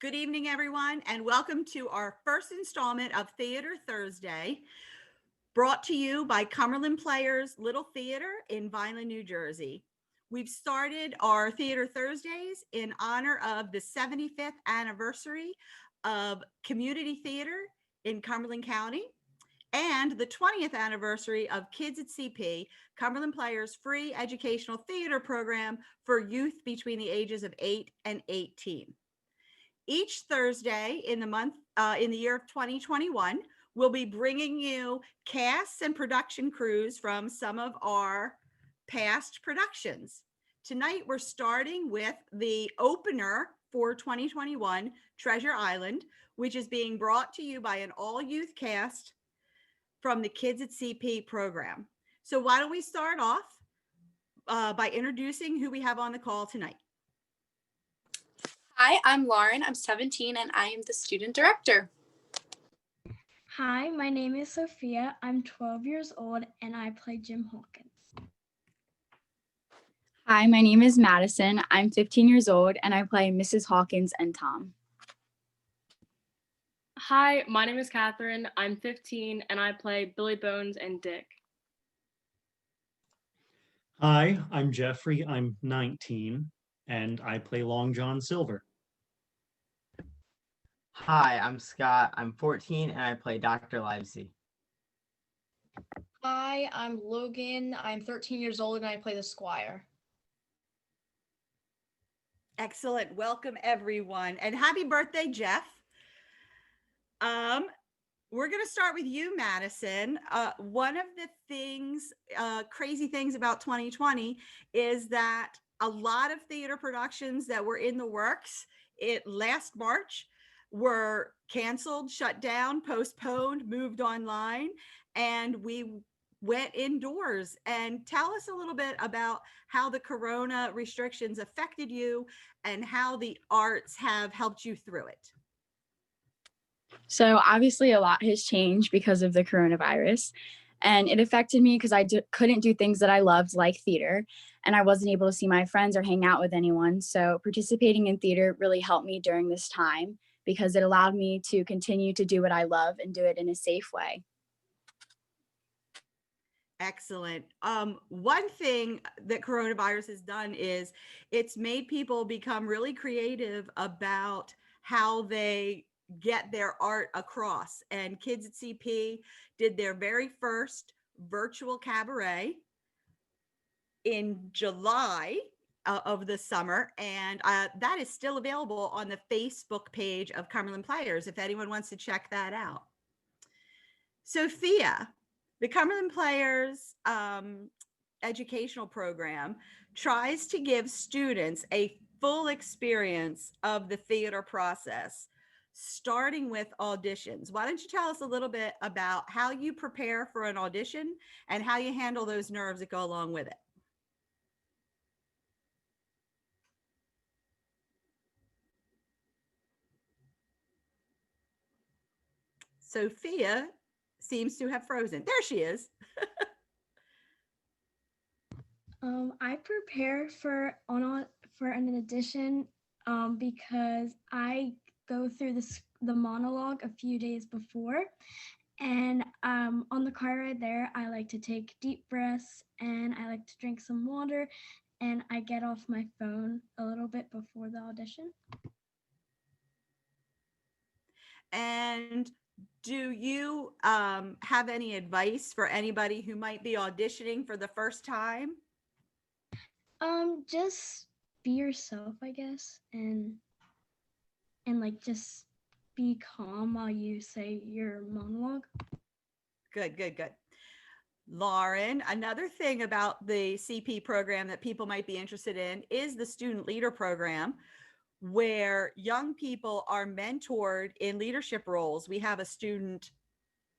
Good evening, everyone, and welcome to our first installment of Theater Thursday, brought to you by Cumberland Players Little Theater in Vineland, New Jersey. We've started our Theater Thursdays in honor of the 75th anniversary of community theater in Cumberland County and the 20th anniversary of Kids at CP, Cumberland Players' free educational theater program for youth between the ages of 8 and 18. Each Thursday in the year of 2021, we'll be bringing you casts and production crews from some of our past productions. Tonight, we're starting with the opener for 2021, Treasure Island, which is being brought to you by an all-youth cast from the Kids at CP program. So why don't we start off by introducing who we have on the call tonight. Hi, I'm Lauren. I'm 17 and I am the student director. Hi, my name is Sophia. I'm 12 years old and I play Jim Hawkins. Hi, my name is Madison. I'm 15 years old and I play Mrs. Hawkins and Tom. Hi, my name is Catherine. I'm 15 and I play Billy Bones and Dick. Hi, I'm Jeffrey. I'm 19 and I play Long John Silver. Hi, I'm Scott. I'm 14 and I play Dr. Livesey. Hi, I'm Logan. I'm 13 years old and I play the Squire. Excellent. Welcome, everyone. And happy birthday, Jeff. We're going to start with you, Madison. One of the things, crazy things about 2020 is that a lot of theater productions that were in the works last March were canceled, shut down, postponed, moved online, and we went indoors. And tell us a little bit about how the corona restrictions affected you and how the arts have helped you through it. So obviously a lot has changed because of the coronavirus, and it affected me because I couldn't do things that I loved like theater, and I wasn't able to see my friends or hang out with anyone. So participating in theater really helped me during this time because it allowed me to continue to do what I love and do it in a safe way. Excellent. One thing that coronavirus has done is it's made people become really creative about how they get their art across. And Kids at CP did their very first virtual cabaret in July of the summer, and that is still available on the Facebook page of Cumberland Players if anyone wants to check that out. Sophia, the Cumberland Players educational program tries to give students a full experience of the theater process, starting with auditions. Why don't you tell us a little bit about how you prepare for an audition and how you handle those nerves that go along with it? Sophia seems to have frozen. There she is. I prepare for an audition because I go through the monologue a few days before, and on the car ride there, I like to take deep breaths and I like to drink some water, and I get off my phone a little bit before the audition. And do you have any advice for anybody who might be auditioning for the first time? Just be yourself, I guess, and like just be calm while you say your monologue. Good, good, good. Lauren, another thing about the CP program that people might be interested in is the student leader program, where young people are mentored in leadership roles. We have a student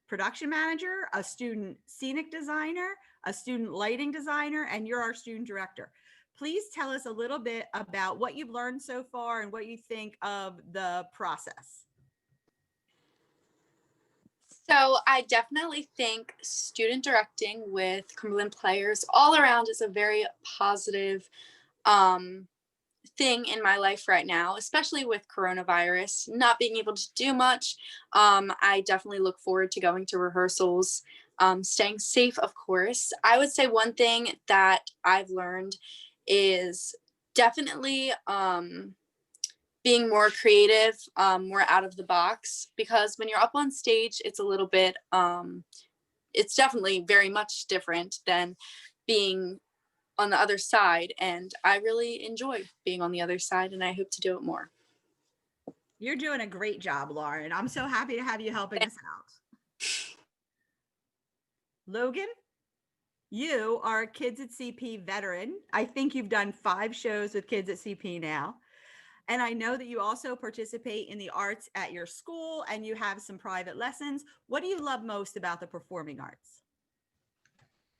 production manager, a student scenic designer, a student lighting designer, and you're our student director. Please tell us a little bit about what you've learned so far and what you think of the process. So I definitely think student directing with Cumberland Players all around is a very positive thing in my life right now, especially with coronavirus, not being able to do much. I definitely look forward to going to rehearsals, staying safe, of course. I would say one thing that I've learned is definitely being more creative, more out of the box, because when you're up on stage, it's a little bit, it's definitely very much different than being on the other side. And I really enjoy being on the other side, and I hope to do it more. You're doing a great job, Lauren. I'm so happy to have you helping us out. Logan, you are a Kids at CP veteran. I think you've done 5 shows with Kids at CP now. And I know that you also participate in the arts at your school and you have some private lessons. What do you love most about the performing arts?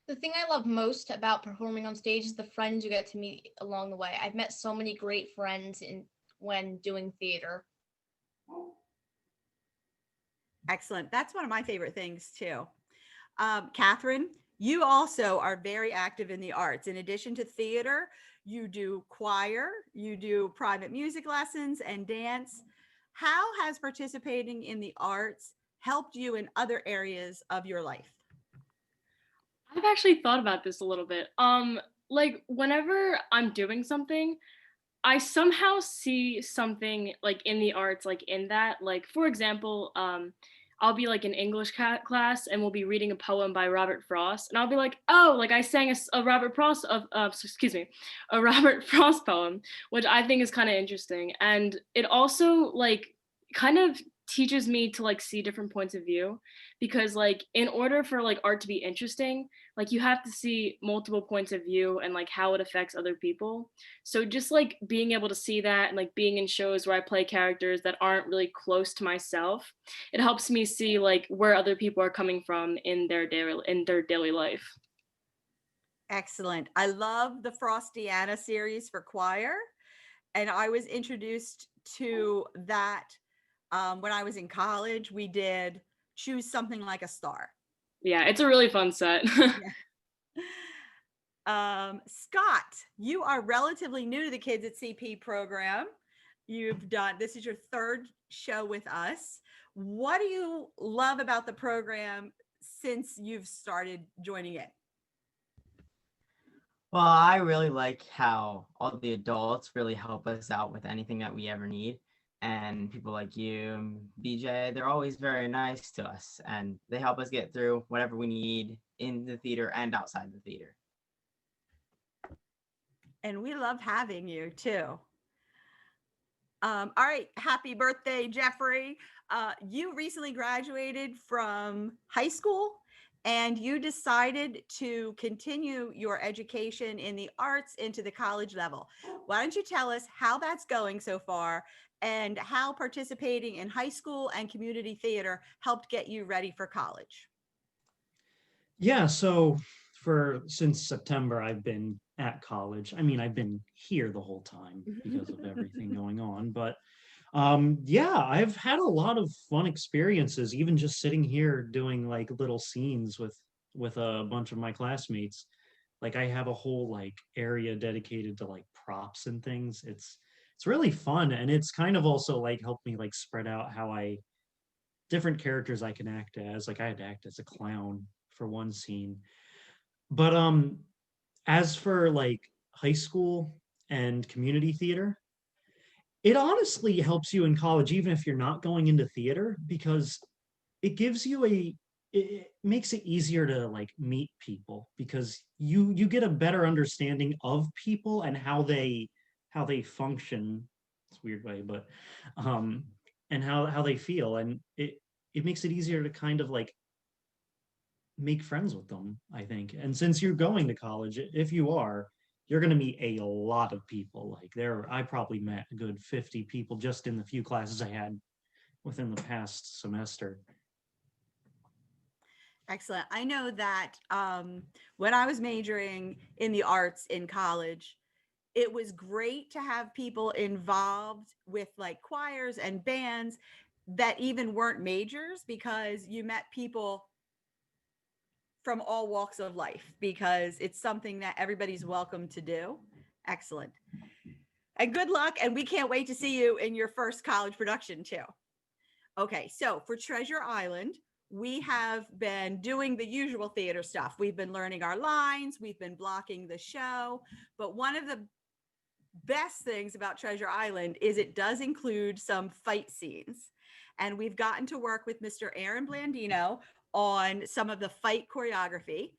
The thing I love most about performing on stage is the friends you get to meet along the way. I've met so many great friends when doing theater. Excellent. That's one of my favorite things too. Catherine, you also are very active in the arts. In addition to theater, you do choir, you do private music lessons and dance. How has participating in the arts helped you in other areas of your life? I've actually thought about this a little bit. Like whenever I'm doing something, I somehow see something like in the arts, like in that, like for example, I'll be like in English class and we'll be reading a poem by Robert Frost, and I'll be like, oh, like I sang a Robert Frost a Robert Frost poem, which I think is kind of interesting, and it also like kind of teaches me to like see different points of view, because like in order for like art to be interesting, like you have to see multiple points of view and like how it affects other people. So just like being able to see that and like being in shows where I play characters that aren't really close to myself, it helps me see like where other people are coming from in their daily life. Excellent. I love the Frostiana series for choir. And I was introduced to that when I was in college. We did Choose Something Like a Star. Yeah, it's a really fun set. Scott, you are relatively new to the Kids at CP program. This is your 3rd show with us. What do you love about the program since you've started joining it? Well, I really like how all the adults really help us out with anything that we ever need. And people like you and BJ, they're always very nice to us and they help us get through whatever we need in the theater and outside the theater. And we love having you too. All right. Happy birthday, Jeffrey. You recently graduated from high school and you decided to continue your education in the arts into the college level. Why don't you tell us how that's going so far and how participating in high school and community theater helped get you ready for college? Yeah, so since September, I've been at college. I mean, I've been here the whole time because of everything going on, but yeah, I've had a lot of fun experiences, even just sitting here doing like little scenes with a bunch of my classmates. Like I have a whole like area dedicated to like props and things. It's really fun, and it's kind of also like helped me like spread out how different characters I can act as. Like I had to act as a clown for one scene. But as for like high school and community theater, it honestly helps you in college, even if you're not going into theater, because it gives you it makes it easier to like meet people, because you get a better understanding of people and how they function. It's a weird way, but and how they feel, and it makes it easier to kind of like make friends with them, I think. And since you're going to college, if you are, you're going to meet a lot of people. Like I probably met a good 50 people just in the few classes I had within the past semester. Excellent. I know that when I was majoring in the arts in college, it was great to have people involved with like choirs and bands that even weren't majors, because you met people from all walks of life, because it's something that everybody's welcome to do. Excellent. And good luck. And we can't wait to see you in your first college production too. Okay, so for Treasure Island, we have been doing the usual theater stuff. We've been learning our lines, we've been blocking the show, but one of the best things about Treasure Island is it does include some fight scenes. And we've gotten to work with Mr. Aaron Blandino on some of the fight choreography.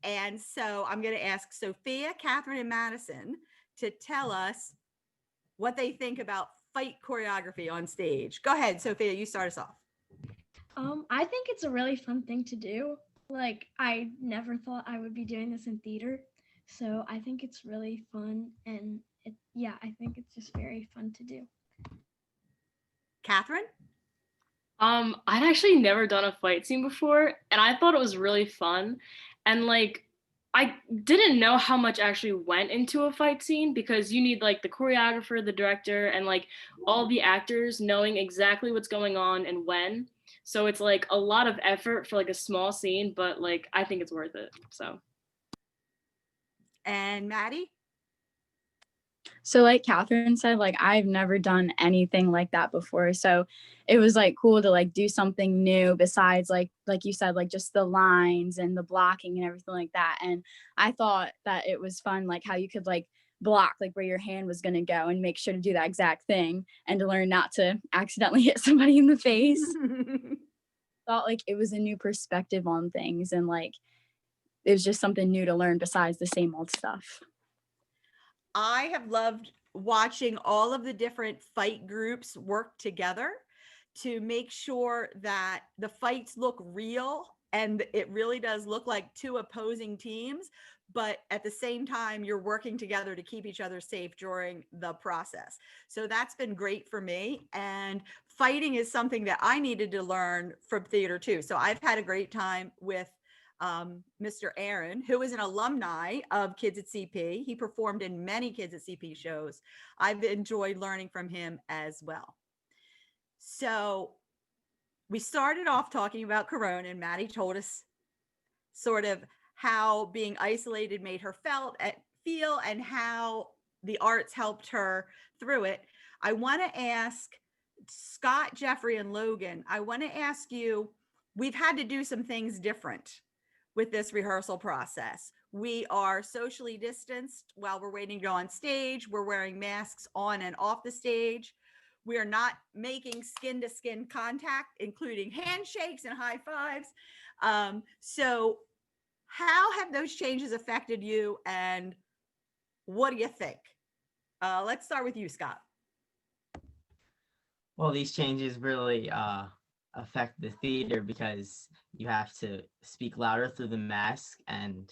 And so I'm going to ask Sophia, Catherine, and Madison to tell us what they think about fight choreography on stage. Go ahead, Sophia, you start us off. I think it's a really fun thing to do. Like, I never thought I would be doing this in theater. So I think it's really fun. And I think it's just very fun to do. Catherine? I'd actually never done a fight scene before, and I thought it was really fun. And like, I didn't know how much actually went into a fight scene because you need like the choreographer, the director, and like all the actors knowing exactly what's going on and when. So it's like a lot of effort for like a small scene, but like I think it's worth it. So. And Maddie? So like Catherine said, like I've never done anything like that before. So it was like cool to like do something new besides like you said, like just the lines and the blocking and everything like that. And I thought that it was fun, like how you could like block like where your hand was going to go and make sure to do that exact thing and to learn not to accidentally hit somebody in the face. Thought like it was a new perspective on things and like it was just something new to learn besides the same old stuff. I have loved watching all of the different fight groups work together to make sure that the fights look real and it really does look like two opposing teams, but at the same time, you're working together to keep each other safe during the process. So that's been great for me. And fighting is something that I needed to learn from theater too. So I've had a great time with Mr. Aaron, who is an alumni of Kids at CP. He performed in many Kids at CP shows. I've enjoyed learning from him as well. So we started off talking about Corona, and Maddie told us sort of how being isolated made her feel and how the arts helped her through it. I want to ask Scott, Jeffrey, and Logan, I want to ask you, we've had to do some things different with this rehearsal process. We are socially distanced while we're waiting to go on stage. We're wearing masks on and off the stage. We are not making skin to skin contact, including handshakes and high fives. So how have those changes affected you and what do you think? Let's start with you, Scott. Well, these changes really affect the theater because you have to speak louder through the mask and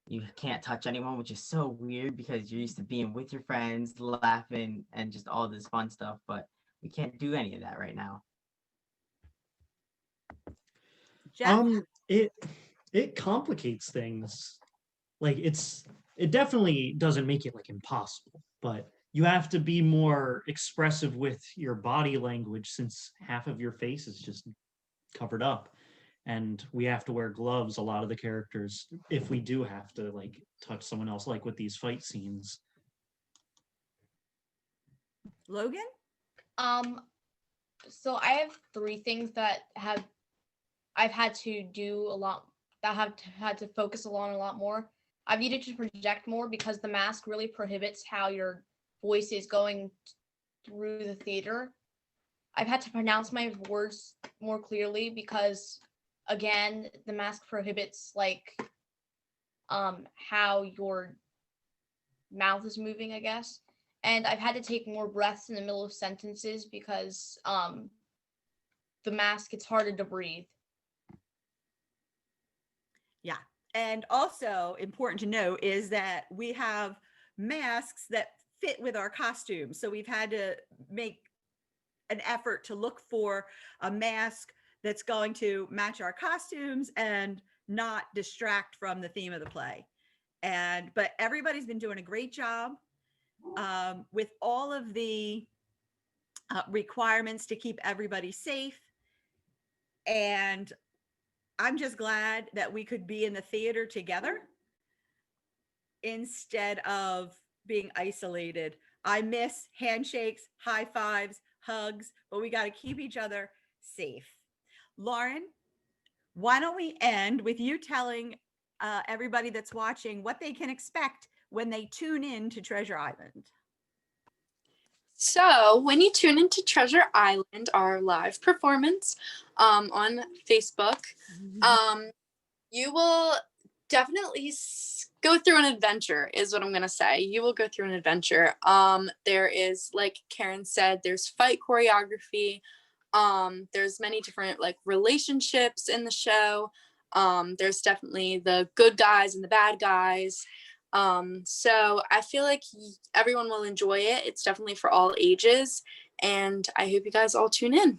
you can't touch anyone, which is so weird because you're used to being with your friends, laughing, and just all this fun stuff, but we can't do any of that right now. Jeff? It complicates things. Like it definitely doesn't make it like impossible, but you have to be more expressive with your body language since half of your face is just covered up. And we have to wear gloves, a lot of the characters, if we do have to like touch someone else, like with these fight scenes. Logan? So I have 3 things that I've had to do a lot, that have had to focus on a lot more. I've needed to project more because the mask really prohibits how your voice is going through the theater. I've had to pronounce my words more clearly because, again, the mask prohibits like how your mouth is moving, I guess. And I've had to take more breaths in the middle of sentences because the mask, it's harder to breathe. Yeah. And also important to note is that we have masks that fit with our costumes. So we've had to make an effort to look for a mask that's going to match our costumes and not distract from the theme of the play. But everybody's been doing a great job with all of the requirements to keep everybody safe. And I'm just glad that we could be in the theater together instead of being isolated. I miss handshakes, high fives, hugs, but we got to keep each other safe. Lauren, why don't we end with you telling everybody that's watching what they can expect when they tune in to Treasure Island? So when you tune into Treasure Island, our live performance on Facebook, you will definitely go through an adventure is what I'm going to say. You will go through an adventure. There is, like Karen said, there's fight choreography. There's many different like relationships in the show. There's definitely the good guys and the bad guys. So I feel like everyone will enjoy it. It's definitely for all ages. And I hope you guys all tune in.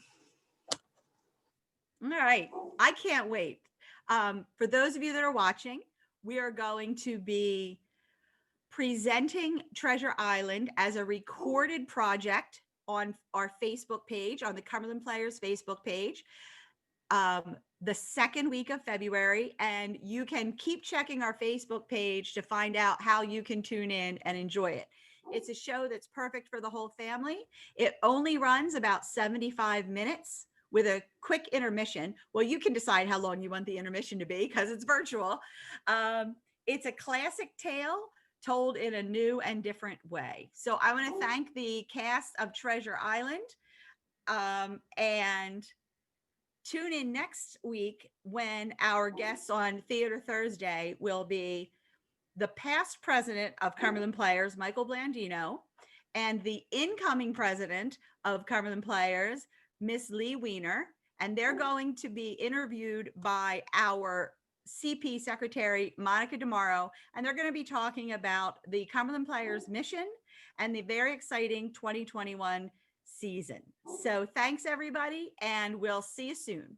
All right. I can't wait. For those of you that are watching, we are going to be presenting Treasure Island as a recorded project on our Facebook page, on the Cumberland Players Facebook page, the second week of February. And you can keep checking our Facebook page to find out how you can tune in and enjoy it. It's a show that's perfect for the whole family. It only runs about 75 minutes with a quick intermission. Well, you can decide how long you want the intermission to be because it's virtual. It's a classic tale told in a new and different way. So I want to thank the cast of Treasure Island, and tune in next week when our guests on Theater Thursday will be the past president of Cumberland Players, Michael Blandino, and the incoming president of Cumberland Players, Miss Lee Weiner. And they're going to be interviewed by our CP secretary, Monica DeMauro, and they're going to be talking about the Cumberland Players mission and the very exciting 2021 season. So thanks everybody, and we'll see you soon.